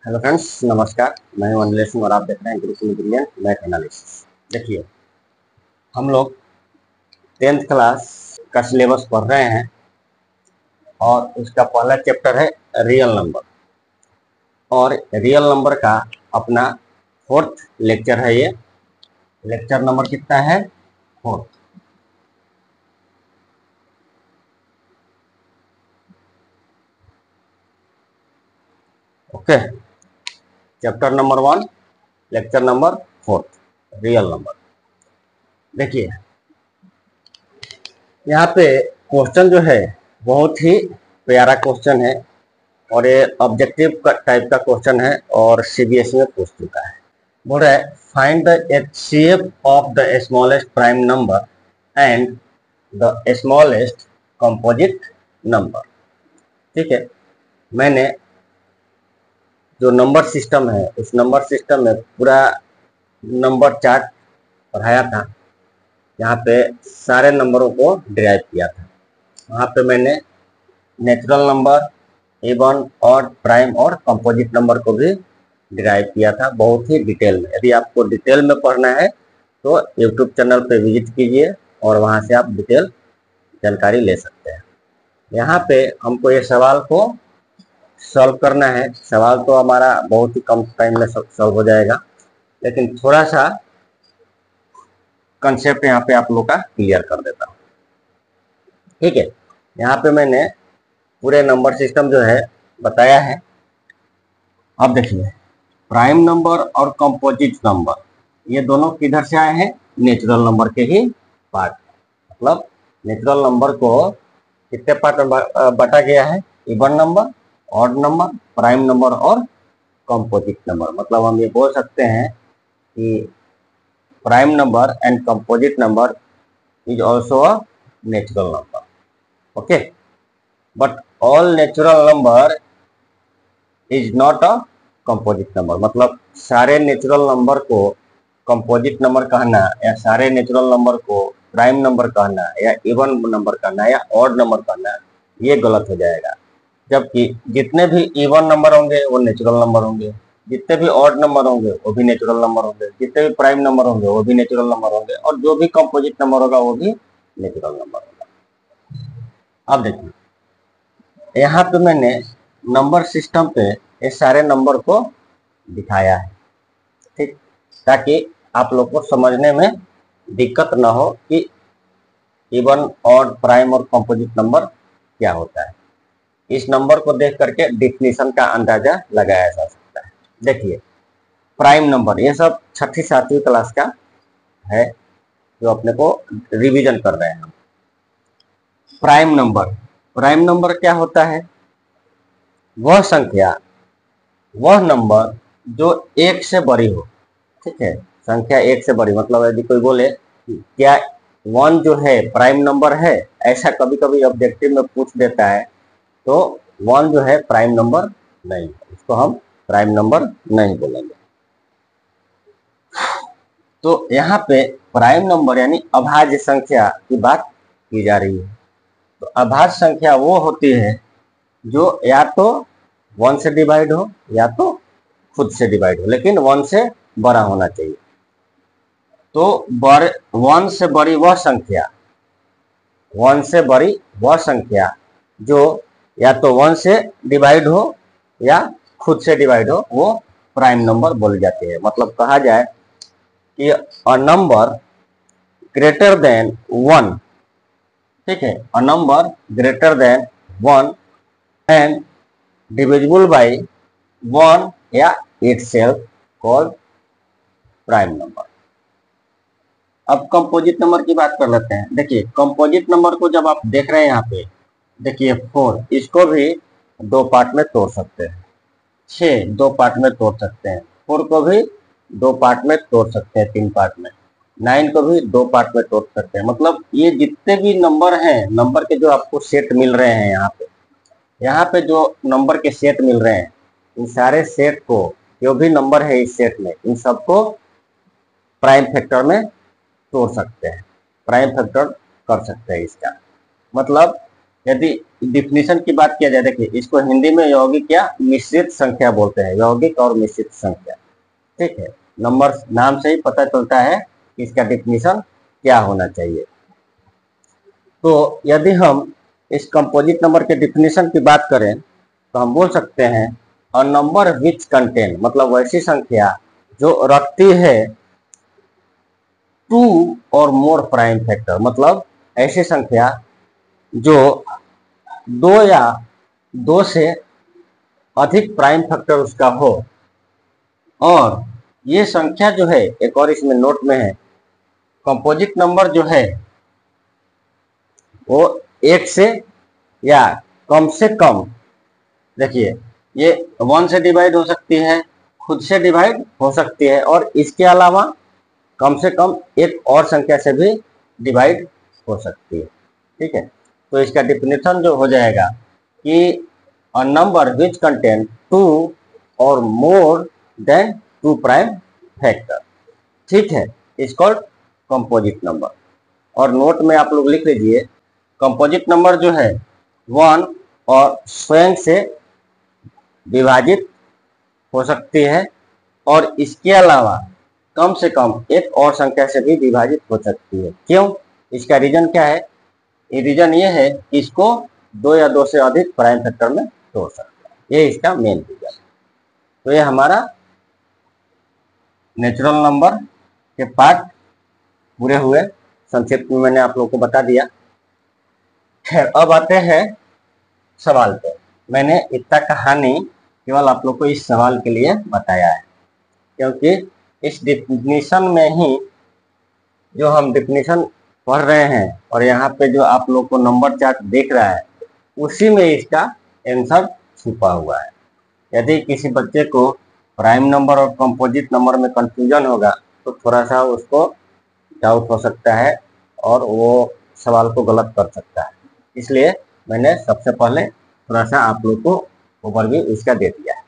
Hello friends, नमस्कार। मैं हूं अनिलेश सिंह और आप देख रहे हैं गुरुकुल ब्रिलियंट मैथ एनालिसिस। देखिए, हम लोग 10th क्लास का सिलेबस पढ़ रहे हैं और उसका पहला चैप्टर है रियल नंबर। और रियल नंबर का अपना 4th लेक्चर है। ये लेक्चर नंबर कितना है? 4th। Okay, chapter number 1, lecture number 4th, real number. देखिए, यहाँ पे क्वेश्चन जो है बहुत ही प्यारा क्वेश्चन है और ये ऑब्जेक्टिव टाइप का क्वेश्चन है और सीबीएसई में पूछ चुका है। बोल रहा है find the HCF of the smallest prime number and the smallest composite number. ठीक है, मैंने जो नंबर सिस्टम है उस नंबर सिस्टम में पूरा नंबर चार्ट पढ़ाया था। यहाँ पे सारे नंबरों को डिराइव किया था। वहाँ पे मैंने natural number, even, odd, prime और कंपोजिट नंबर को भी डिराइव किया था बहुत ही डिटेल में। यदि आपको डिटेल में पढ़ना है तो यूट्यूब चैनल पे विजिट कीजिए और वहाँ से आप डिटेल जानकारी ले सकते हैं। यहाँ पे हमको ये सवाल को सॉल्व करना है। सवाल तो हमारा बहुत ही कम टाइम में सॉल्व हो जाएगा, लेकिन थोड़ा सा कंसेप्ट यहाँ पे आप लोग का क्लियर कर देता हूँ। ठीक है, यहाँ पे मैंने पूरे नंबर सिस्टम जो है बताया है। अब देखिए, प्राइम नंबर और कंपोजिट नंबर ये दोनों किधर से आए हैं? नेचुरल नंबर के ही पार्ट। मतलब नेचुरल नंबर को कितने पार्ट में बांटा गया है? Even number, odd number, prime number और कंपोजिट नंबर। मतलब हम ये बोल सकते हैं कि prime number and composite number is also a natural number. Okay, but all natural number is not a composite number. मतलब सारे नेचुरल नंबर को कंपोजिट नंबर कहना या सारे नेचुरल नंबर को प्राइम नंबर कहना या इवन नंबर कहना या ऑड नंबर कहना, ये गलत हो जाएगा। जबकि जितने भी इवन नंबर होंगे वो नेचुरल नंबर होंगे, जितने भी ऑड नंबर होंगे वो भी नेचुरल नंबर होंगे, जितने भी प्राइम नंबर होंगे वो भी नेचुरल नंबर होंगे और जो भी कंपोजिट नंबर होगा वो भी नेचुरल नंबर होगा। अब देखिए, यहाँ पे मैंने नंबर सिस्टम पे ये सारे नंबर को दिखाया है, ठीक, ताकि आप लोग को समझने में दिक्कत ना हो कि इवन, ऑड, प्राइम और कंपोजिट नंबर क्या होता है। इस नंबर को देख करके डिफिनीशन का अंदाजा लगाया जा सकता है। देखिए, प्राइम नंबर ये सब 6ठी 7वीं क्लास का है जो अपने को रिवीजन कर रहे हैं हम। प्राइम नंबर क्या होता है? वह संख्या, वह नंबर जो 1 से बड़ी हो। ठीक है, संख्या 1 से बड़ी। मतलब यदि कोई बोले क्या 1 जो है प्राइम नंबर है, ऐसा कभी कभी ऑब्जेक्टिव में पूछ देता है, तो 1 जो है प्राइम नंबर नहीं, इसको हम प्राइम नंबर नहीं बोलेंगे। तो यहाँ पे प्राइम नंबर यानी अभाज्य संख्या की बात की जा रही है। तो अभाज्य संख्या वो होती है जो या तो 1 से डिवाइड हो या तो खुद से डिवाइड हो, लेकिन 1 से बड़ा होना चाहिए। तो 1 से बड़ी वह संख्या, 1 से बड़ी वह संख्या जो या तो 1 से डिवाइड हो या खुद से डिवाइड हो, वो प्राइम नंबर बोली जाती है। मतलब कहा जाए कि अ नंबर ग्रेटर देन 1, ठीक है, a number greater than 1 and divisible by 1 या इटसेल्फ कॉल्ड प्राइम नंबर। अब कंपोजिट नंबर की बात कर लेते हैं। देखिए, कंपोजिट नंबर को जब आप देख रहे हैं यहाँ पे, देखिए 4, इसको भी 2 पार्ट में तोड़ सकते हैं। 6 2 पार्ट में तोड़ सकते हैं। 4 को भी 2 पार्ट में तोड़ सकते हैं, 3 पार्ट में। 9 को भी 2 पार्ट में तोड़ सकते हैं। मतलब ये जितने भी नंबर हैं, नंबर के जो आपको सेट मिल रहे हैं यहाँ पे जो नंबर के सेट मिल रहे हैं, इन सारे सेट को, जो भी नंबर है इस सेट में, इन सबको प्राइम फैक्टर में तोड़ सकते हैं, प्राइम फैक्टर कर सकते हैं इसका। मतलब यदि डिफिनीशन की बात किया जाए, देखिए इसको हिंदी में यौगिक या मिश्रित संख्या बोलते हैं, यौगिक और मिश्रित संख्या। ठीक है, नंबर नाम से ही पता चलता है कि इसका डिफिनीशन क्या होना चाहिए। तो यदि हम इस कंपोजिट नंबर के डिफिनीशन की बात करें तो हम बोल सकते हैं अ नंबर विच कंटेन, मतलब वैसी संख्या जो रखती है टू और मोर प्राइम फैक्टर, मतलब ऐसी संख्या जो दो या दो से अधिक प्राइम फैक्टर उसका हो, और ये संख्या जो है, एक और इसमें नोट में है, कंपोजिट नंबर जो है वो एक से या कम से कम, देखिए ये 1 से डिवाइड हो सकती है, खुद से डिवाइड हो सकती है, और इसके अलावा कम से कम एक और संख्या से भी डिवाइड हो सकती है। ठीक है, तो इसका डिफिनेशन जो हो जाएगा कि a number which contain two और more than two prime factor. ठीक है, इज कॉल्ड कंपोजिट नंबर। और नोट में आप लोग लिख लीजिए, कंपोजिट नंबर जो है 1 और स्वयं से विभाजित हो सकती है, और इसके अलावा कम से कम एक और संख्या से भी विभाजित हो सकती है। क्यों? इसका रीजन क्या है? रीजन ये है कि इसको दो या दो से अधिक प्राइम फैक्टर में तोड़ सकता है, ये इसका मेन रीजन। तो ये हमारा नेचुरल नंबर के पार्ट पूरे हुए, संक्षिप्त में मैंने आप लोगों को बता दिया। खैर, अब आते हैं सवाल पे। मैंने इतना कहानी केवल आप लोग को इस सवाल के लिए बताया है, क्योंकि इस डिफिनीशन में ही जो हम डिफिनीशन पढ़ रहे हैं और यहाँ पे जो आप लोग को नंबर चार्ट दिख रहा है, उसी में इसका आंसर छुपा हुआ है। यदि किसी बच्चे को प्राइम नंबर और कंपोजिट नंबर में कंफ्यूजन होगा तो थोड़ा सा उसको डाउट हो सकता है और वो सवाल को गलत कर सकता है। इसलिए मैंने सबसे पहले थोड़ा सा आप लोग को ओवरव्यू इसका दे दिया है।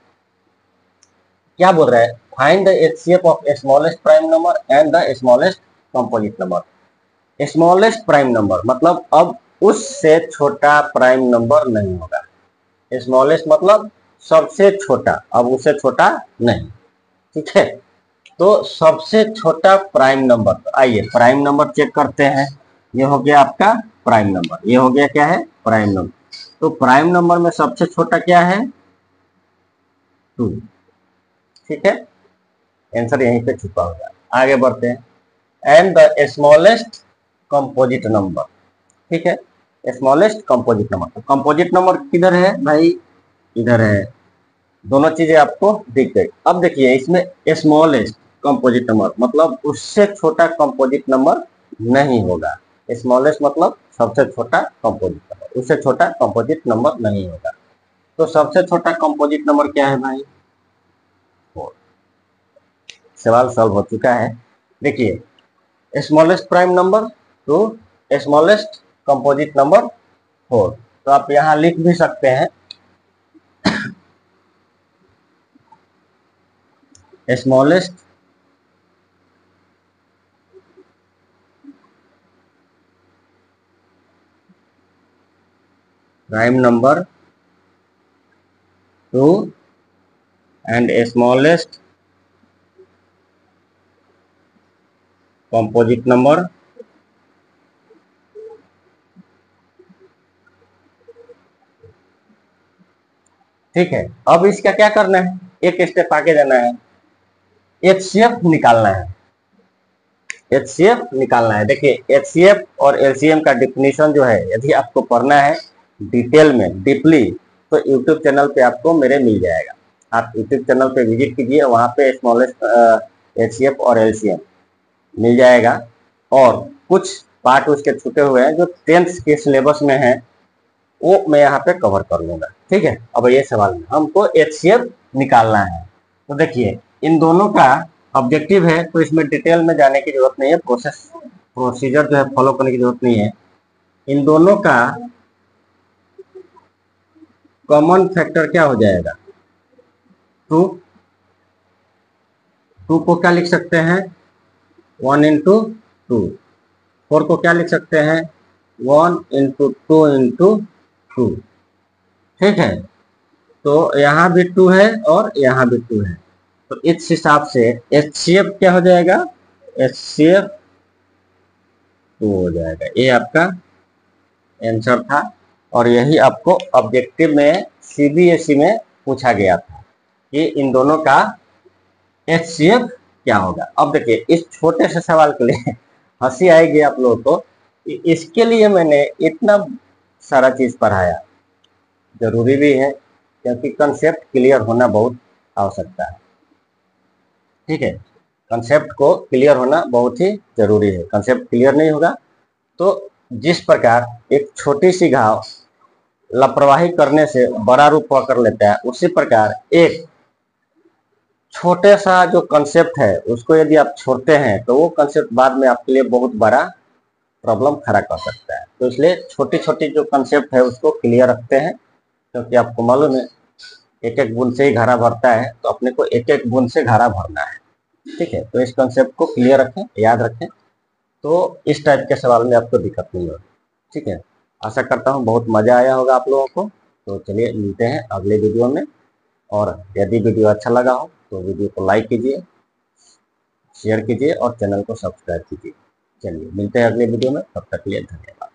क्या बोल रहा है? Find the HCF of smallest prime number and the smallest composite number. Smallest prime number मतलब अब उससे छोटा प्राइम नंबर नहीं होगा। स्मॉलेस्ट मतलब सबसे छोटा, अब उससे छोटा नहीं। ठीक है, तो सबसे छोटा प्राइम नंबर, तो आइए प्राइम नंबर चेक करते हैं। ये हो गया आपका प्राइम नंबर, ये हो गया क्या है? Prime number. तो प्राइम नंबर में सबसे छोटा क्या है? 2। ठीक है, आंसर यहीं पे छुपा हुआ है। आगे बढ़ते हैं। And the smallest composite number. ठीक है, स्मॉलेस्ट कंपोजिट नंबर। तो कंपोजिट नंबर किधर है भाई? इधर है। दोनों चीजें आपको दिख गई। अब देखिए इसमें स्मॉलेस्ट कंपोजिट नंबर मतलब उससे छोटा कंपोजिट नंबर नहीं होगा। स्मॉलेस्ट मतलब सबसे छोटा कंपोजिट नंबर, उससे छोटा कंपोजिट नंबर नहीं होगा। तो सबसे छोटा कंपोजिट नंबर क्या है भाई? 4। सवाल सॉल्व हो चुका है। देखिए स्मॉलेस्ट प्राइम नंबर तो स्मॉलेस्ट कंपोजिट नंबर 4। तो आप यहां लिख भी सकते हैं smallest prime number 2 and smallest composite number ठीक है। अब इसका क्या करना है? एक स्टेप आगे जाना है, एचसीएफ निकालना है। एचसीएफ निकालना है। देखिए एचसीएफ और एलसीएम का डिफिनीशन जो है, यदि आपको पढ़ना है डिटेल में डीपली तो यूट्यूब चैनल पे आपको मेरे मिल जाएगा। आप यूट्यूब चैनल पे विजिट कीजिए, वहां पे स्मॉलेस्ट एचसीएफ और एलसीएम मिल जाएगा। और कुछ पार्ट उसके छूटे हुए हैं जो 10th के सिलेबस में है, वो मैं यहाँ पे कवर कर लूंगा। ठीक है, अब ये सवाल में हमको एचसीएफ निकालना है। तो देखिए इन दोनों का ऑब्जेक्टिव है, तो इसमें डिटेल में जाने की जरूरत नहीं है, प्रोसीजर जो है फॉलो करने की जरूरत नहीं है। इन दोनों का कॉमन फैक्टर क्या हो जाएगा? 2। 2 को क्या लिख सकते हैं? 1 इंटू 2। 4 को क्या लिख सकते हैं? 1 इंटू 2 इंटू 2। ठीक है, तो यहाँ भी 2 है और यहाँ भी 2 है, तो इस हिसाब से HCF क्या हो जाएगा, HCF 2 हो जाएगा। ये आपका आंसर था और यही आपको ऑब्जेक्टिव में CBSE में पूछा गया था कि इन दोनों का HCF क्या होगा। अब देखिए इस छोटे से सवाल के लिए हंसी आएगी आप लोगों को, इसके लिए मैंने इतना सारा चीज पढ़ाया, जरूरी भी है क्योंकि कंसेप्ट क्लियर होना बहुत आवश्यकता है। ठीक है, कंसेप्ट को क्लियर होना बहुत ही जरूरी है। कंसेप्ट क्लियर नहीं होगा तो जिस प्रकार एक छोटी सी घाव लापरवाही करने से बड़ा रूप पकड़ लेता है, उसी प्रकार एक छोटे सा जो कंसेप्ट है उसको यदि आप छोड़ते हैं तो वो कंसेप्ट बाद में आपके लिए बहुत बड़ा प्रॉब्लम खड़ा कर सकता है। तो इसलिए छोटी छोटी जो कंसेप्ट है उसको क्लियर रखते हैं, क्योंकि आपको मालूम है एक एक बूंद से ही घड़ा भरता है, तो अपने को एक एक बूंद से घड़ा भरना है। ठीक है, तो इस कंसेप्ट को क्लियर रखें, याद रखें, तो इस टाइप के सवाल में आपको दिक्कत नहीं होगी। ठीक है, आशा करता हूँ बहुत मजा आया होगा आप लोगों को। तो चलिए मिलते हैं अगले वीडियो में, और यदि वीडियो अच्छा लगा हो तो वीडियो को लाइक कीजिए, शेयर कीजिए और चैनल को सब्सक्राइब कीजिए। चलिए मिलते हैं अगले वीडियो में, तब तक के लिए धन्यवाद।